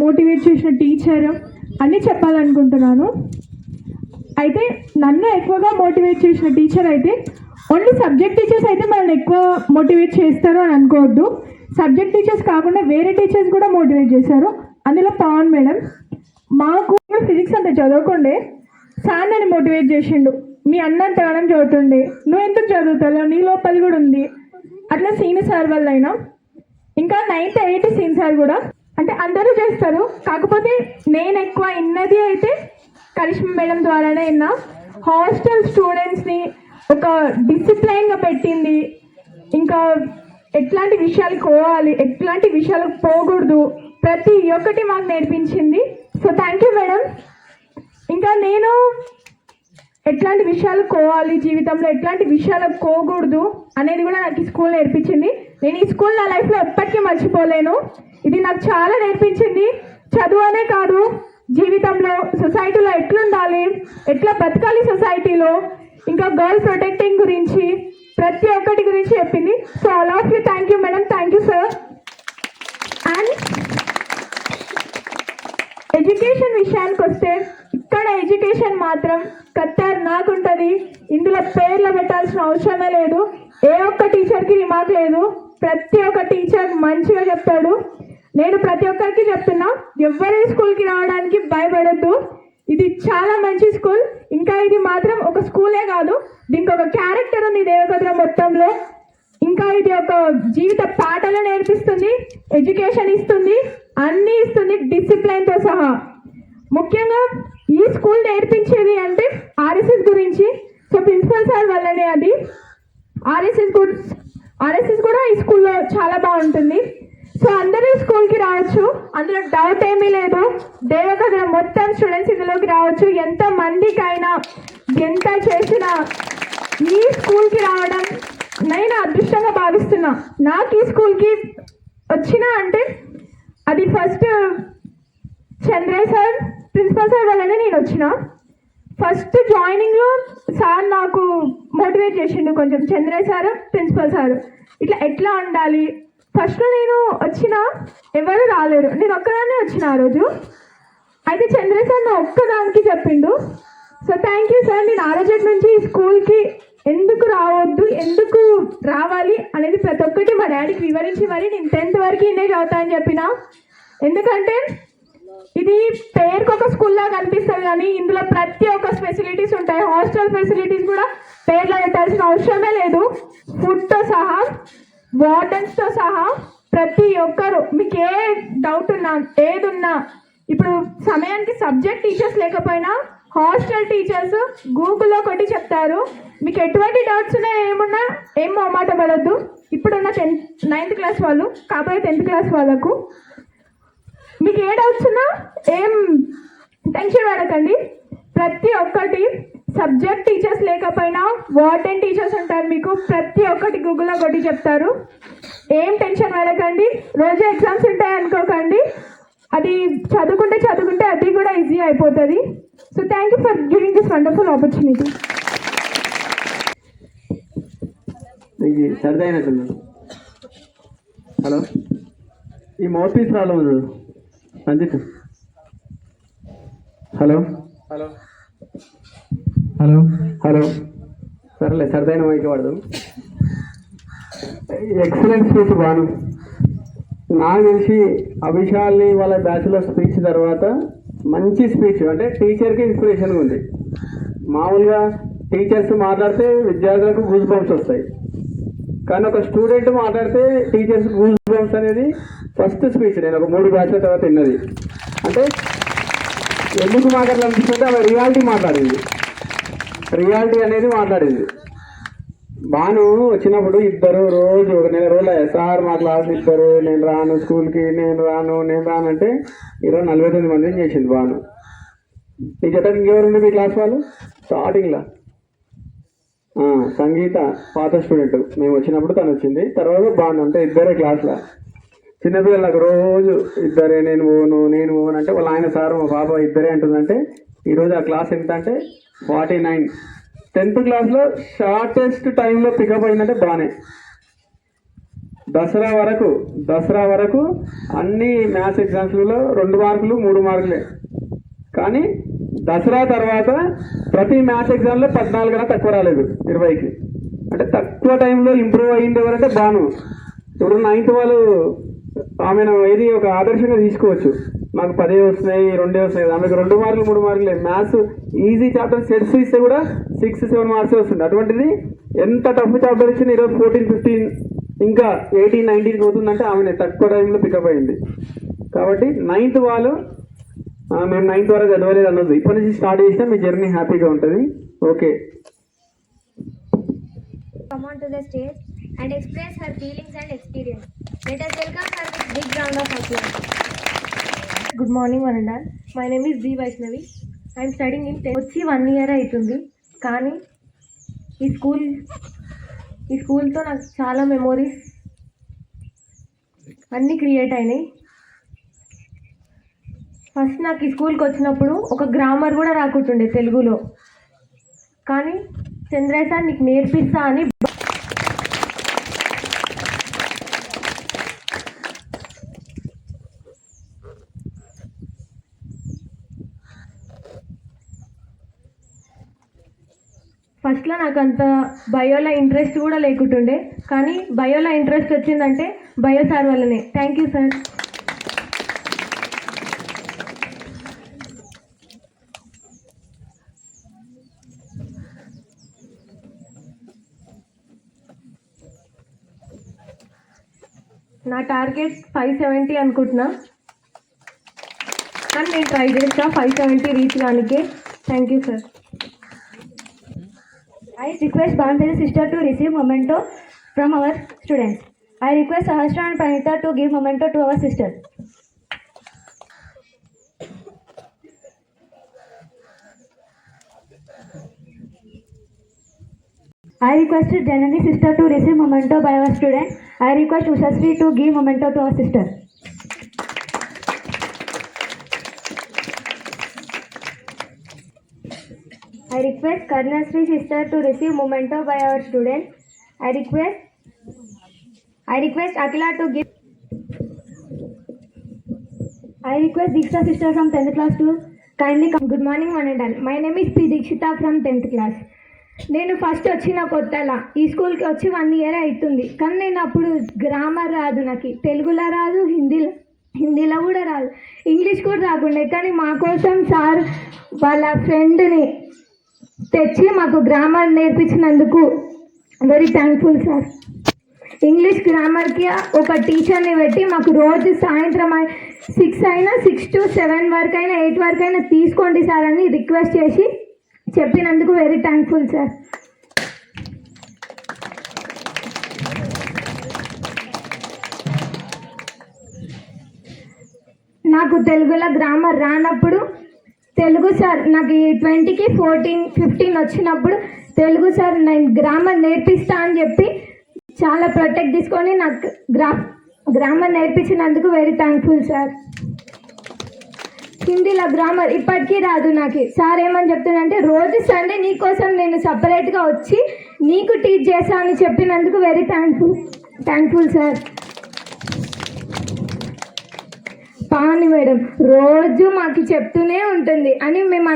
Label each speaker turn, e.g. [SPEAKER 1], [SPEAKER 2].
[SPEAKER 1] Motivate చేసిన teacher అన్నీ చెప్పాలనుకుంటున్నాను. అయితే నన్ను ఎక్కువగా మోటివేట్ చేసిన టీచర్ అయితే ఓన్లీ సబ్జెక్ట్ టీచర్స్ అయితే మనల్ని ఎక్కువ మోటివేట్ చేస్తారు అని అనుకోవద్దు. సబ్జెక్ట్ టీచర్స్ కాకుండా వేరే టీచర్స్ కూడా మోటివేట్ చేశారు. అందులో పవన్ మేడం మాకు ఫిజిక్స్ అంతా చదవకుండే సార్ నన్ను మోటివేట్ చేసిండు. మీ అన్న అంతగానం చదువుతుండే, నువ్వు ఎందుకు చదువుతావు, నీ లోపల కూడా ఉంది. అట్లా సీని సార్ వల్ల అయినా ఇంకా 9th 8th సీని సార్ కూడా అంటే అందరూ చేస్తారు. కాకపోతే నేను ఎక్కువ విన్నది అయితే కరిష్మా మేడం ద్వారానే విన్నా. హాస్టల్ స్టూడెంట్స్ని ఒక డిసిప్లైన్గా పెట్టింది. ఇంకా ఎట్లాంటి విషయాలు పోవాలి, ఎట్లాంటి విషయాలకు పోకూడదు, ప్రతి ఒక్కటి మాకు నేర్పించింది. So thank you madam. ఇంకా నేను ఎట్లాంటి విషయాలు కోవాలి, జీవితంలో ఎట్లాంటి విషయాలకు పోకూడదు అనేది కూడా నాకు ఈ స్కూల్ నేర్పించింది. నేను ఈ స్కూల్ నా లైఫ్లో ఎప్పటికీ మర్చిపోలేను. ఇది నాకు చాలా నేర్పించింది. చదువు అనే కాదు, జీవితంలో సొసైటీలో ఎట్లుండాలి, ఎట్లా బతకాలి సొసైటీలో, ఇంకా గర్ల్ ప్రొటెక్టింగ్ గురించి ప్రతి ఒక్కటి గురించి చెప్పింది. So all of you thank you madam, thank you sir. And education విషయానికి వస్తే ఇక్కడ ఎడ్యుకేషన్ మాత్రం ఖతర్నాక్ ఉంటుంది. ఇందులో పేర్లు పెట్టాల్సిన అవసరమే లేదు. ఏ ఒక్క టీచర్కి రిమార్క్ లేదు. ప్రతి ఒక్క టీచర్ మంచిగా చెప్తాడు. నేను ప్రతి ఒక్కరికి చెప్తున్నా, ఎవరి స్కూల్కి రావడానికి భయపడద్దు. ఇది చాలా మంచి స్కూల్. ఇంకా ఇది మాత్రం ఒక స్కూలే కాదు, దీనికి ఒక క్యారెక్టర్ ఉంది దేవకద్ర మొత్తంలో. ఇంకా ఇది ఒక జీవిత పాఠాలు నేర్పిస్తుంది, ఎడ్యుకేషన్ ఇస్తుంది, అన్నీ ఇస్తుంది డిసిప్లైన్తో సహా. ముఖ్యంగా ఈ స్కూల్ నేర్పించేది అంటే ఆర్ఎస్ఎస్ గురించి. సో ప్రిన్సిపల్ సార్ వల్లనే అది. ఆర్ఎస్ఎస్ కూడా ఈ స్కూల్లో చాలా బాగుంటుంది. సో అందరూ స్కూల్కి రావచ్చు, అందులో డౌట్ ఏమీ లేదు. దేవకద్ర మొత్తం స్టూడెంట్స్ ఇందులోకి రావచ్చు. ఎంత మందికైనా ఎంత చేసినా ఈ స్కూల్కి రావడం నేను అదృష్టంగా భావిస్తున్నా. నాకు ఈ స్కూల్కి వచ్చినా అంటే అది first Chandraiah sir principal sir వల్లనే నేను వచ్చిన. ఫస్ట్ జాయినింగ్లో సార్ నాకు మోటివేట్ చేసిండు కొంచెం. చంద్రయ్య సార్, ప్రిన్సిపల్ సార్ ఇట్లా ఎట్లా ఉండాలి. ఫస్ట్లో నేను వచ్చిన ఎవరు రాలేరు, నేను ఒక్కదాన్నే వచ్చిన ఆ రోజు. అయితే చంద్రయ్య సార్ నా ఒక్కదానికి చెప్పిండు. So thank you sir. నేను ఆ రోజు నుంచి ఈ స్కూల్కి ఎందుకు రావద్దు, ఎందుకు రావాలి అనేది ప్రతి ఒక్కటి మా డాడీకి వివరించి మరి నేను 10th వరకు ఇన్నే చదువుతా అని చెప్పిన. ఎందుకంటే ఇది పేరుకు ఒక స్కూల్లా కనిపిస్తుంది కానీ ఇందులో ప్రతి ఒక్క ఫెసిలిటీస్ ఉంటాయి. హాస్టల్ ఫెసిలిటీస్ కూడా పేర్లో పెట్టాల్సిన అవసరమే లేదు. ఫుడ్తో సహా, వార్డెన్స్తో సహా ప్రతి ఒక్కరు మీకు ఏ డౌట్ ఉన్నా ఏదున్నా, ఇప్పుడు సమయానికి సబ్జెక్ట్ టీచర్స్ లేకపోయినా హాస్టల్ టీచర్స్ గూగుల్లో కొట్టి చెప్తారు. మీకు ఎటువంటి డౌట్స్ ఉన్నా ఏమున్నా ఏం మొహమాట పడద్దు. ఇప్పుడున్న 9th క్లాస్ వాళ్ళు కాబోయే 10th క్లాస్ వాళ్ళకు మీకు ఏ డౌట్స్ ఉన్నా ఏం టెన్షన్ పడకండి. ప్రతి ఒక్కటి సబ్జెక్ట్ టీచర్స్ లేకపోయినా వార్డెన్ టీచర్స్ ఉంటారు మీకు. ప్రతి ఒక్కటి గూగుల్లో కొట్టి చెప్తారు. ఏం టెన్షన్ పడకండి. రోజు ఎగ్జామ్స్ ఉంటాయి అనుకోకండి. అది చదువుకుంటే అది కూడా ఈజీ అయిపోతుంది. So thank you for giving this wonderful opportunity.
[SPEAKER 2] సరిదైనట్టు. హలో, ఈ మౌత్ పీస్ ప్రాబ్లం ఉంది Sanjit. Hello hello hello hello సరేలే, సరిదైన మైకి వాడదు. Excellent speech Banu. నాకు తెలిసి అభిషాల్ని వాళ్ళ బ్యాచ్లో స్పీచ్ తర్వాత మంచి స్పీచ్, అంటే టీచర్కి ఇన్స్పిరేషన్గా ఉంది. మామూలుగా టీచర్స్ మాట్లాడితే విద్యార్థులకు గూస్ బంప్స్ వస్తాయి, కానీ ఒక స్టూడెంట్ మాట్లాడితే టీచర్స్ గూస్ బంప్స్ అనేది ఫస్ట్ స్పీచ్ నేను ఒక 3 బ్యాచ్ల తర్వాత విన్నది. అంటే ఎందుకు మాట్లాడాలనిపిస్తుంటే ఆమె రియాలిటీ మాట్లాడింది, రియాలిటీ అనేది మాట్లాడింది. బాను వచ్చినప్పుడు ఇద్దరు రోజు ఒక 1 నెల రోజులు సార్ మా క్లాస్ ఇద్దరు, నేను రాను స్కూల్కి, నేను రాను అంటే 49 మందిని చేసింది బాను. నీ చెప్పడానికి ఇంకెవరుండి మీ క్లాస్ వాళ్ళు? స్టార్టింగ్లో సంగీత పాత స్టూడెంట్, మేము వచ్చినప్పుడు తను వచ్చింది. తర్వాత బాను, అంటే ఇద్దరే క్లాస్లో. చిన్నపిల్లలకు రోజు ఇద్దరే, నేను పోను అంటే వాళ్ళ ఆయన సార్ మా పాప ఇద్దరే అంటుందంటే ఈరోజు ఆ క్లాస్ ఎంత అంటే 49. 10th క్లాస్లో షార్టెస్ట్ టైంలో పికప్ అయిందంటే బానే. దసరా వరకు అన్ని మ్యాథ్స్ ఎగ్జామ్స్లలో 2 మార్కులు 3 మార్కులే. కానీ దసరా తర్వాత ప్రతి మ్యాథ్స్ ఎగ్జామ్లో 14 కన్నా తక్కువ రాలేదు 20కి. అంటే తక్కువ టైంలో ఇంప్రూవ్ అయ్యింది ఎవరంటే బాను. ఇప్పుడు 9th వాళ్ళు ఆమెను ఏది ఒక ఆదర్శంగా తీసుకోవచ్చు. మాకు 10 వస్తున్నాయి 2 వస్తున్నాయి, ఆమెకు 2 మార్కులు 3 మార్కులే. మ్యాథ్స్ ఈజీ చాప్టర్ సెట్స్ ఇస్తే కూడా 6-7 మార్క్స్ వస్తుంది. అటువంటిది ఎంత టఫ్ చాప్టర్ ఇచ్చిన ఈరోజు 14-15 ఇంకా 18-19 అవుతుందంటే ఆమె తక్కువ టైంలో పికప్ అయింది. కాబట్టి 9th వాళ్ళు మేము 9th వరకు చదవలేదు అన్నది. ఇప్పటి నుంచి స్టార్ట్ చేసినా మీ జర్నీ హ్యాపీగా ఉంటుంది. Okay.
[SPEAKER 3] Come on to the stage and express her feelings and experience. Let us welcome her with big round of applause.
[SPEAKER 4] Good morning one and all. My name is B Vaishnavi. I'm studying in 10th. వచ్చి 1 year అవుతుంది. కానీ ఈ స్కూల్తో నాకు చాలా memories అన్నీ create అయినాయి. First నాకు ఈ స్కూల్కి వచ్చినప్పుడు ఒక గ్రామర్ కూడా రాకుంటుండే తెలుగులో. కానీ చంద్రయ్య సార్ నీకు నేర్పిస్తా అని ఫస్ట్లో నాకు అంత బయోలో ఇంట్రెస్ట్ కూడా లేకుంటుండే. కానీ బయోలో ఇంట్రెస్ట్ వచ్చిందంటే బయో సార్ వల్లనే. Thank you sir. నా టార్గెట్ 570 అనుకుంటున్నా, కానీ నేను ట్రై చేస్తా 570 రీచ్ కానికే. Thank you sir.
[SPEAKER 3] I request Bhavantari sister to receive memento from our students. I request Sahasra and Pranita to give memento to our sister. I requested Janani sister to receive memento by our student. I request Ushasri to give memento to our sister. I request Karnasri sister to receive memento by our student. I request Akila to give. I request Diksha sister from 10th class to kindly come. Good morning one and all. My name is P. Dikshita from 10th class. నేను first వచ్చిన కొత్తలా ఈ స్కూల్కి వచ్చి 1 year అవుతుంది. కానీ నేను అప్పుడు grammar రాదు, నాకు తెలుగులో రాదు, హిందీలో కూడా రాదు, ఇంగ్లీష్ కూడా రాకుండే. కానీ మా కోసం సార్ వాళ్ళ ఫ్రెండ్ని తెచ్చి మాకు గ్రామర్ నేర్పించినందుకు వెరీ థ్యాంక్ఫుల్ సార్. ఇంగ్లీష్ గ్రామర్కి ఒక టీచర్ని పెట్టి మాకు రోజు సాయంత్రం 6 అయినా 6 to 7 వరకు అయినా 8 వరకు అయినా తీసుకోండి సార్ అని రిక్వెస్ట్ చేసి చెప్పినందుకు వెరీ థ్యాంక్ఫుల్ సార్. నాకు తెలుగులో గ్రామర్ రానప్పుడు తెలుగు సార్ నాకు 20కి 14-15 వచ్చినప్పుడు తెలుగు సార్ నేను గ్రామర్ నేర్పిస్తా అని చెప్పి చాలా ప్రొటెక్ట్ తీసుకొని నాకు గ్రామర్ నేర్పించినందుకు వెరీ థ్యాంక్ఫుల్ సార్. హిందీలో గ్రామర్ ఇప్పటికీ రాదు నాకు. సార్ ఏమని చెప్తున్నాడంటే రోజు సండే నీకోసం నేను సపరేట్గా వచ్చి నీకు టీచ్ చేస్తా అని చెప్పినందుకు very thankful sir. Pavani madam రోజు మాకు చెప్తూనే ఉంటుంది అని మేము